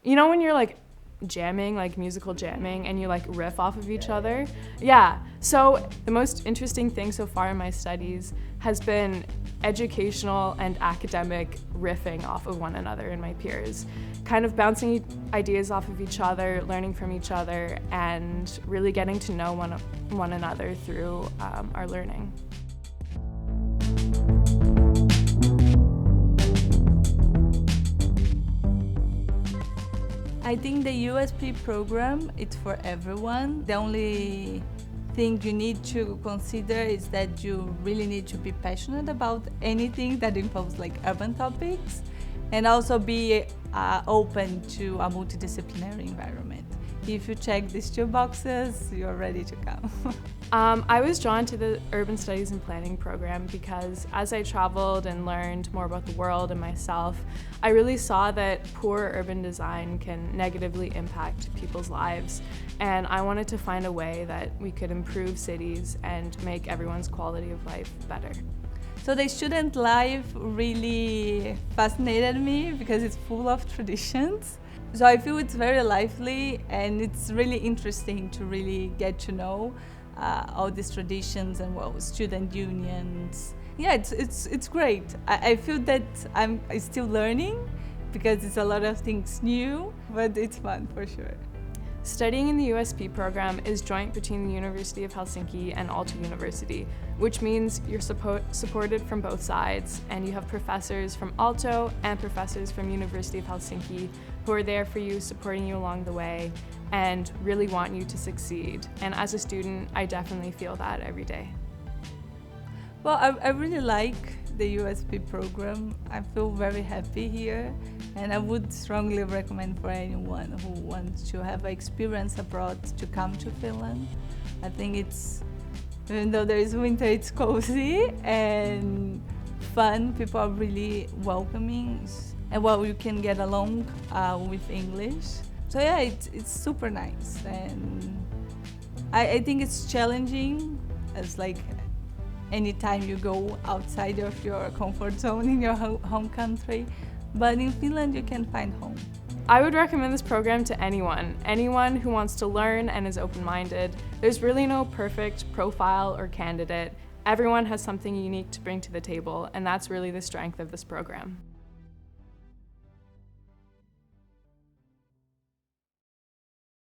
You know when you're like jamming, like musical jamming, and you like riff off of each other? Yeah. So the most interesting thing so far in my studies has been educational and academic riffing off of one another and my peers. Kind of bouncing ideas off of each other, learning from each other, and really getting to know one another through our learning. I think the USP program is for everyone. The only thing you need to consider is that you really need to be passionate about anything that involves like urban topics, and also be open to a multidisciplinary environment. If you check these two boxes, you're ready to come. I was drawn to the Urban Studies and Planning program because as I traveled and learned more about the world and myself, I really saw that poor urban design can negatively impact people's lives. And I wanted to find a way that we could improve cities and make everyone's quality of life better. So the student life really fascinated me because it's full of traditions. So I feel it's very lively, and it's really interesting to really get to know all these traditions and student unions. Yeah, it's great. I feel that I'm still learning because it's a lot of things new, but it's fun for sure. Studying in the USP program is joint between the University of Helsinki and Aalto University, which means you're supported from both sides, and you have professors from Aalto and professors from University of Helsinki who are there for you, supporting you along the way, and really want you to succeed. And as a student, I definitely feel that every day. Well, I really like the USP program. I feel very happy here, and I would strongly recommend for anyone who wants to have an experience abroad to come to Finland. I think even though there is winter, it's cozy and fun. People are really welcoming, and you can get along with English. So yeah, it's super nice, and I think it's challenging as like anytime you go outside of your comfort zone in your home country, but in Finland you can find home. I would recommend this program to anyone who wants to learn and is open-minded. There's really no perfect profile or candidate. Everyone has something unique to bring to the table, and that's really the strength of this program.